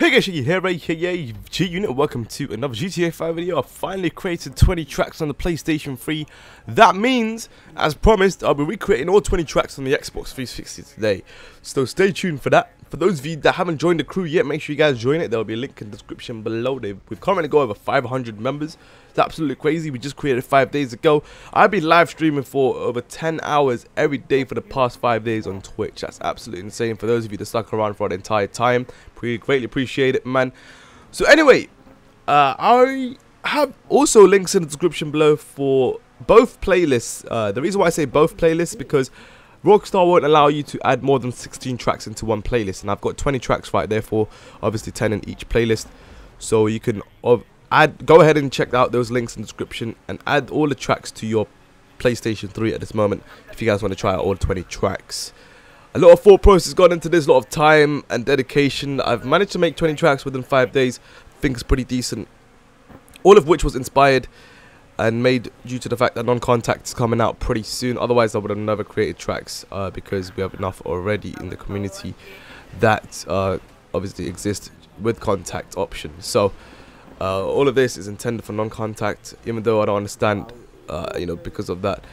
Hey guys, you here, aka G-Unit. Welcome to another GTA 5 video. I finally created 20 tracks on the PlayStation 3. That means, as promised, I'll be recreating all 20 tracks on the Xbox 360 today. So stay tuned for that. For those of you that haven't joined the crew yet, make sure you guys join it. There will be a link in the description below. We've currently got over 500 members. It's absolutely crazy. We just created 5 days ago. I've been live streaming for over 10 hours every day for the past 5 days on Twitch. That's absolutely insane. For those of you that stuck around for the entire time, greatly appreciate it, man. So anyway, I have also links in the description below for both playlists. The reason why I say both playlists because Rockstar won't allow you to add more than 16 tracks into one playlist, and I've got 20 tracks right there, for obviously 10 in each playlist. So you can go ahead and check out those links in the description and add all the tracks to your PlayStation 3 at this moment if you guys want to try out all 20 tracks. A lot of thought process gone into this, a lot of time and dedication. I've managed to make 20 tracks within 5 days. I think it's pretty decent. All of which was inspired and made due to the fact that Non-Contact is coming out pretty soon. Otherwise I would have never created tracks because we have enough already in the community that obviously exist with contact options. So all of this is intended for Non-Contact, even though I don't understand because of that.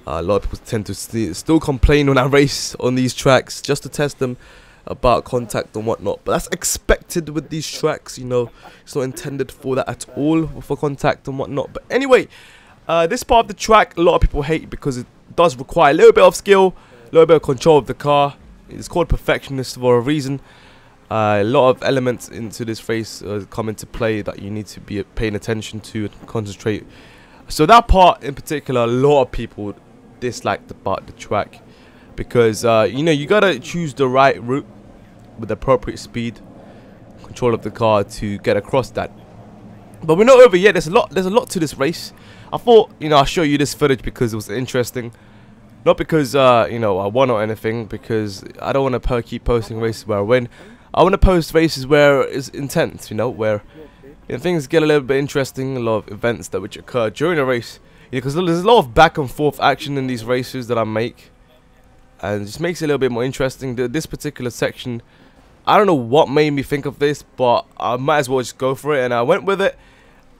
A lot of people tend to still complain when I race on these tracks just to test them about contact and whatnot, but that's expected with these tracks. It's not intended for that at all, for contact and whatnot. But anyway, this part of the track a lot of people hate because it does require a little bit of skill, a little bit of control of the car. It's called Perfectionist for a reason. A lot of elements into this race come into play that you need to be paying attention to and concentrate. So that part in particular, a lot of people dislike the track because you gotta choose the right route with appropriate speed, control of the car to get across that. But we're not over yet. There's a lot to this race. I thought I'll show you this footage because it was interesting, not because I won or anything, because I don't want to keep posting races where I win. I want to post races where it's intense, where things get a little bit interesting, a lot of events which occur during a race. Because there's a lot of back and forth action in these races that I make, and it just makes it a little bit more interesting. This particular section, I don't know what made me think of this, but I might as well just go for it, and I went with it,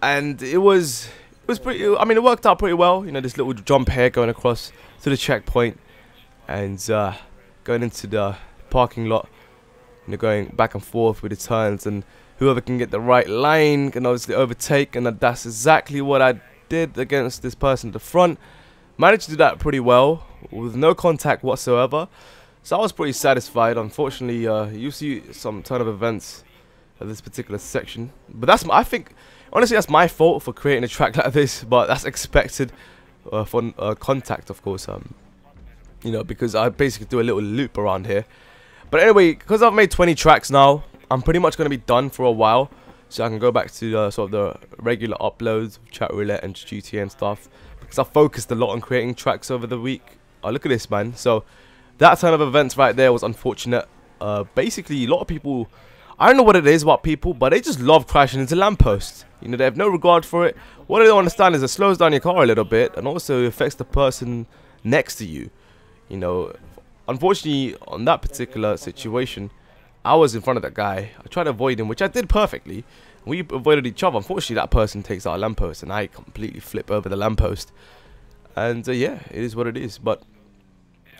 and it was pretty. I mean, it worked out pretty well. This little jump here going across to the checkpoint, and going into the parking lot, going back and forth with the turns, and whoever can get the right line can obviously overtake, and that's exactly what I did against this person at the front. Managed to do that pretty well with no contact whatsoever, so I was pretty satisfied. Unfortunately, you see some ton of events at this particular section, but I think honestly that's my fault for creating a track like this, but that's expected for contact, of course, because I basically do a little loop around here. But anyway, because I've made 20 tracks now, I'm pretty much going to be done for a while, so I can go back to sort of the regular uploads, chat roulette and GTA and stuff, because I focused a lot on creating tracks over the week. Oh, look at this, man. So that kind of events right there was unfortunate. Basically, a lot of people, I don't know what it is about people, but they just love crashing into lampposts. They have no regard for it. What they don't understand is it slows down your car a little bit, and also affects the person next to you. Unfortunately, on that particular situation, I was in front of that guy. I tried to avoid him, which I did perfectly. We avoided each other. Unfortunately, that person takes out a lamppost, and I completely flip over the lamppost. And yeah, it is what it is. But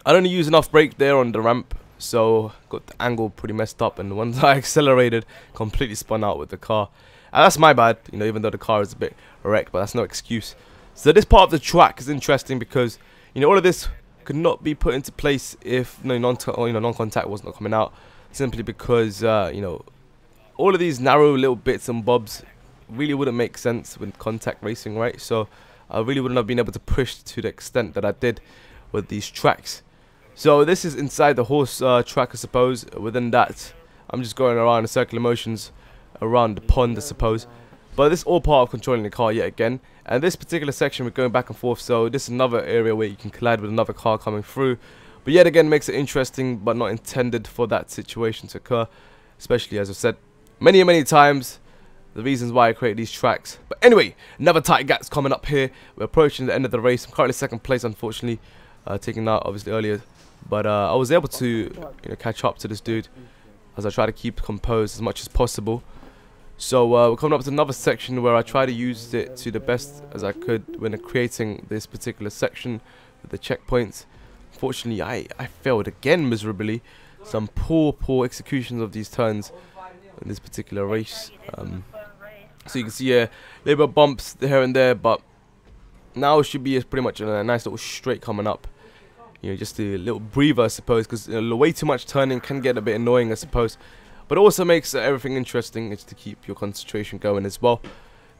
I don't use enough brake there on the ramp, so got the angle pretty messed up. And once I accelerated, completely spun out with the car. And that's my bad, even though the car is a bit wrecked, but that's no excuse. So this part of the track is interesting because all of this could not be put into place if non-contact was not coming out. Simply because, all of these narrow little bits and bobs really wouldn't make sense with contact racing, right? So I really wouldn't have been able to push to the extent that I did with these tracks. So this is inside the horse track, I suppose. Within that, I'm just going around in circular motions around the pond, I suppose. But this is all part of controlling the car yet again. And this particular section, we're going back and forth. So this is another area where you can collide with another car coming through. But yet again, makes it interesting, but not intended for that situation to occur. Especially, as I've said many times, the reasons why I create these tracks. But anyway, another tight gap's coming up here. We're approaching the end of the race. I'm currently second place, unfortunately, taking out obviously earlier. But I was able to catch up to this dude. as I try to keep composed as much as possible. So we're coming up to another section where I try to use it to the best as I could when creating this particular section with the checkpoints. Unfortunately, I failed again miserably. Some poor executions of these turns in this particular race. So you can see here, little bit of bumps here and there, but now it should be pretty much a nice little straight coming up. You know, just a little breather, I suppose, because way too much turning can get a bit annoying, I suppose. But it also makes everything interesting. It's to keep your concentration going as well.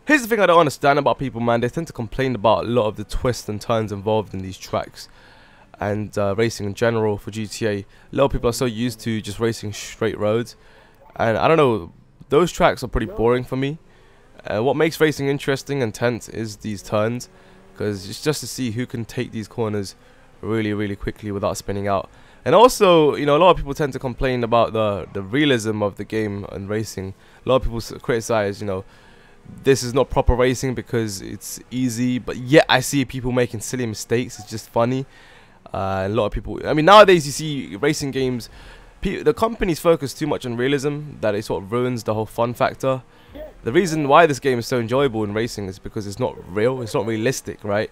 Here's the thing I don't understand about people, man. They tend to complain about a lot of the twists and turns involved in these tracks and racing in general for GTA. A lot of people are so used to just racing straight roads, and I don't know, those tracks are pretty boring for me. What makes racing interesting and tense is these turns, because it's just to see who can take these corners really quickly without spinning out. And also, you know, a lot of people tend to complain about the realism of the game and racing. A lot of people criticize, you know, this is not proper racing because it's easy, but yet I see people making silly mistakes. It's just funny. A lot of people, I mean, nowadays you see racing games, the companies focus too much on realism that it sort of ruins the whole fun factor. The reason why this game is so enjoyable in racing is because it's not real, it's not realistic, right?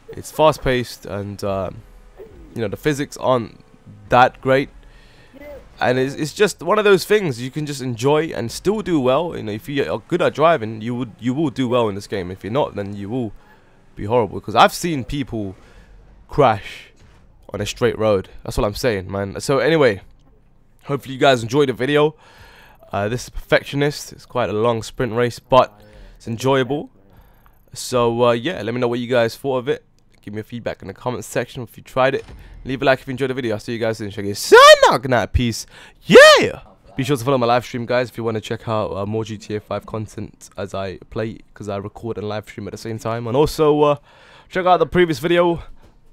It's fast paced, and you know, the physics aren't that great, and it's just one of those things you can just enjoy and still do well. You know, if you are good at driving, you will do well in this game. If you're not, then you will be horrible, because I've seen people crash on a straight road. That's what I'm saying, man. So anyway, hopefully you guys enjoyed the video. This is Perfectionist. It's quite a long sprint race, but it's enjoyable. So yeah, let me know what you guys thought of it. Give me a feedback in the comment section if you tried it. Leave a like if you enjoyed the video. I'll see you guys soon. Good night, peace. Yeah! Be sure to follow my live stream, guys, if you want to check out more GTA 5 content as I play, because I record and live stream at the same time. And also, check out the previous video.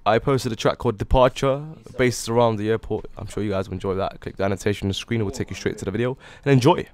I posted a track called Departure, based around the airport. I'm sure you guys will enjoy that. Click the annotation on the screen, it will take you straight to the video. And enjoy.